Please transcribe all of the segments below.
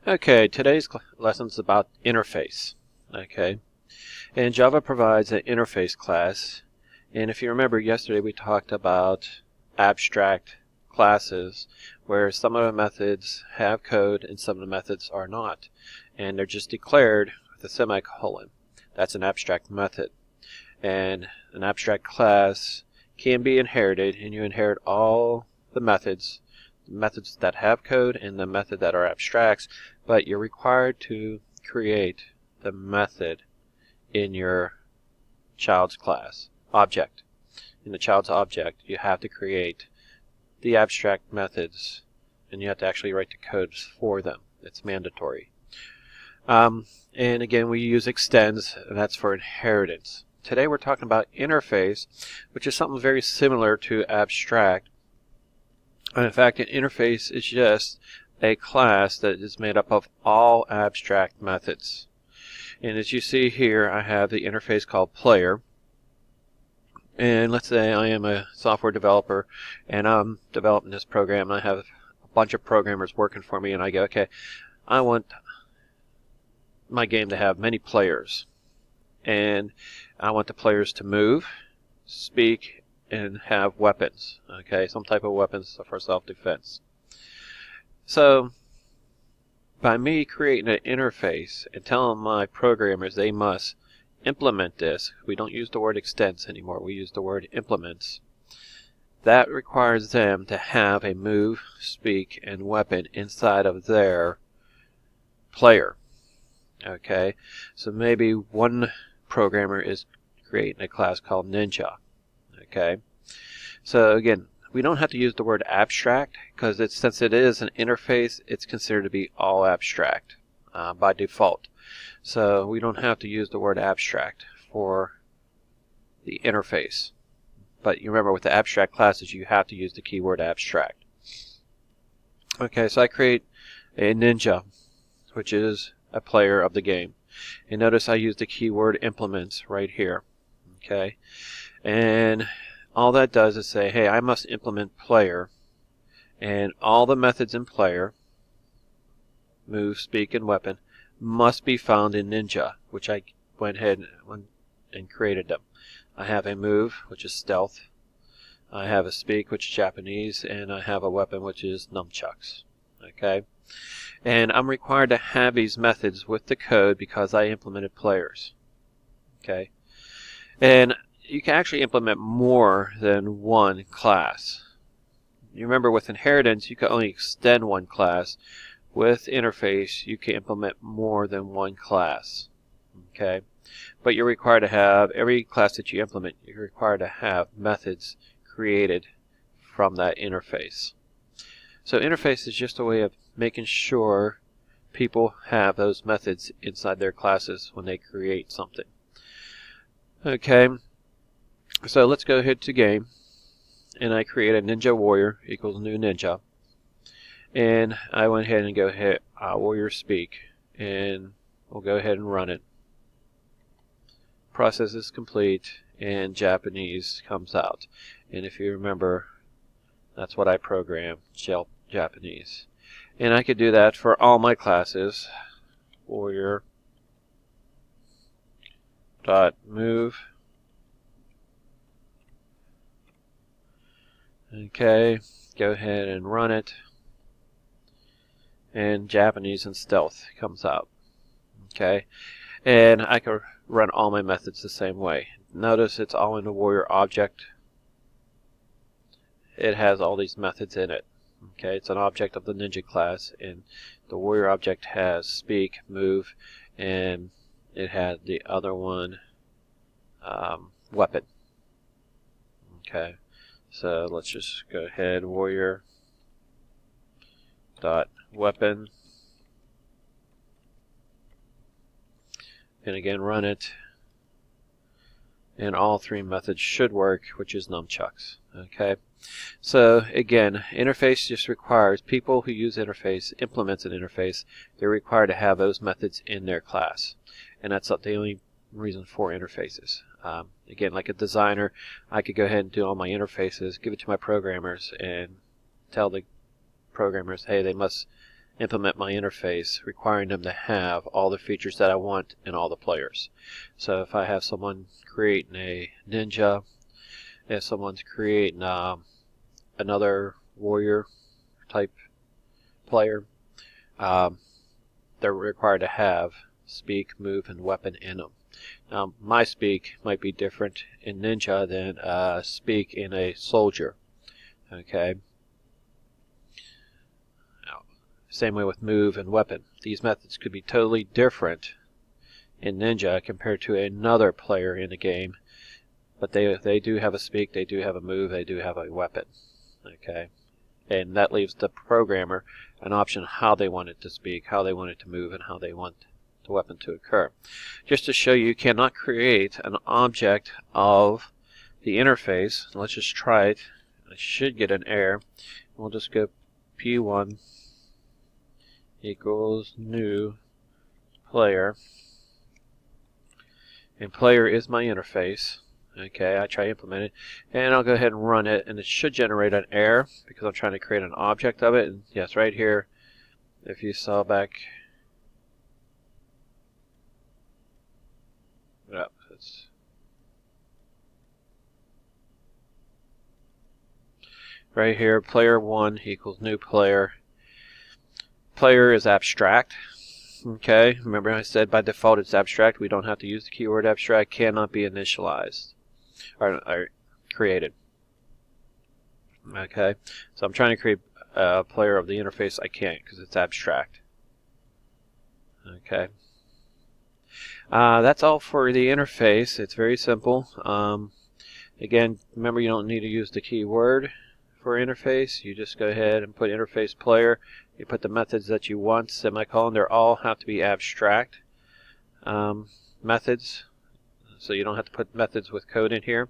Okay, today's lesson is about interface. Okay, and Java provides an interface class. And if you remember, yesterday we talked about abstract classes, where some of the methods have code and some of the methods are not, and they're just declared with a semicolon. That's an abstract method, and an abstract class can be inherited, and you inherit all the methods that have code and the method that are abstracts, but you're required to create the method in your child's class object. In the child's object, you have to create the abstract methods, and you have to actually write the codes for them. It's mandatory. And again, we use extends, and that's for inheritance. Today we're talking about interface, which is something very similar to abstract. And in fact, an interface is just a class that is made up of all abstract methods. And as you see here, I have the interface called player. And let's say I am a software developer and I'm developing this program, and I have a bunch of programmers working for me, and I go, okay, I want my game to have many players, and I want the players to move, speak, and have weapons. Okay, some type of weapons for self-defense. So by me creating an interface and telling my programmers they must implement this, we don't use the word extends anymore, we use the word implements. That requires them to have a move, speak, and weapon inside of their player. Okay, so maybe one programmer is creating a class called Ninja. Okay, so again, we don't have to use the word abstract, because since it is an interface, it's considered to be all abstract by default. So we don't have to use the word abstract for the interface. But you remember, with the abstract classes, you have to use the keyword abstract. Okay, so I create a ninja, which is a player of the game. And notice I use the keyword implements right here. Okay, and all that does is say, hey, I must implement player, and all the methods in player, move, speak, and weapon, must be found in Ninja, which I went ahead and created them. I have a move, which is stealth. I have a speak, which is Japanese, and I have a weapon, which is nunchucks. Okay, and I'm required to have these methods with the code because I implemented players. Okay, and you can actually implement more than one class. You remember, with inheritance, you can only extend one class. With interface, you can implement more than one class. Okay, but you're required to have, every class that you implement, you're required to have methods created from that interface. So interface is just a way of making sure people have those methods inside their classes when they create something. Okay, so let's go ahead to game, and I create a ninja warrior equals new ninja, and I went ahead and go ahead warrior speak, and we'll go ahead and run it. Process is complete, and Japanese comes out. And if you remember, that's what I programmed, Japanese. And I could do that for all my classes. Warrior dot move. Okay, go ahead and run it, and Japanese and stealth comes out. Okay, and I can run all my methods the same way. Notice it's all in the warrior object. It has all these methods in it. Okay, it's an object of the ninja class, and the warrior object has speak, move, and it had the other one, weapon. Okay, so let's just go ahead, warrior dot weapon, and again run it, and all three methods should work, which is nunchucks. Okay, so again, interface just requires people who use interface, implements an interface, they're required to have those methods in their class, and that's the only reason for interfaces. Again, like a designer, I could go ahead and do all my interfaces, give it to my programmers, and tell the programmers, hey, they must implement my interface, requiring them to have all the features that I want in all the players. So if I have someone creating a ninja, if someone's creating another warrior type player, they're required to have speak, move, and weapon in them. Now, my speak might be different in ninja than speak in a soldier. Okay. Now, same way with move and weapon. These methods could be totally different in ninja compared to another player in the game, but they do have a speak, they do have a move, they do have a weapon. Okay. And that leaves the programmer an option how they want it to speak, how they want it to move, and how they want the weapon to occur. Just to show you cannot create an object of the interface. Let's just try it. I should get an error. We'll just go P1 equals new player. And player is my interface. Okay, I try to implement it, and I'll go ahead and run it, and it should generate an error because I'm trying to create an object of it. And yes, right here, if you saw back, it's right here, player 1 equals new player. Player is abstract. Okay, remember I said by default it's abstract. We don't have to use the keyword abstract. Cannot be initialized or created. Okay, so I'm trying to create a player of the interface. I can't because it's abstract. Okay, that's all for the interface. It's very simple. Again, remember you don't need to use the keyword for interface. You just go ahead and put interface player. You put the methods that you want, semicolon. They all have to be abstract methods, so you don't have to put methods with code in here.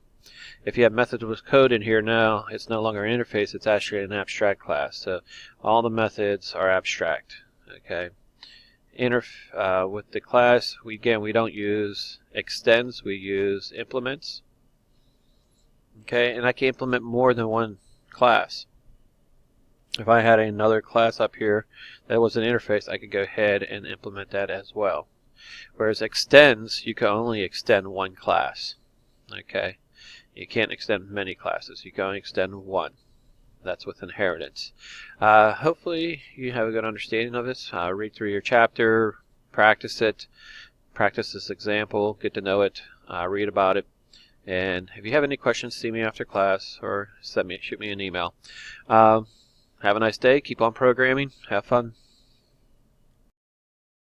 If you have methods with code in here now, it's no longer an interface, it's actually an abstract class. So all the methods are abstract. Okay. With the class, we don't use extends, we use implements. Okay, and I can implement more than one class. If I had another class up here that was an interface, I could go ahead and implement that as well. Whereas extends, you can only extend one class. Okay, you can't extend many classes. You can only extend one. That's with inheritance. Hopefully you have a good understanding of this. Read through your chapter, practice it, practice this example, get to know it, read about it. And if you have any questions, see me after class or shoot me an email. Have a nice day. Keep on programming. Have fun.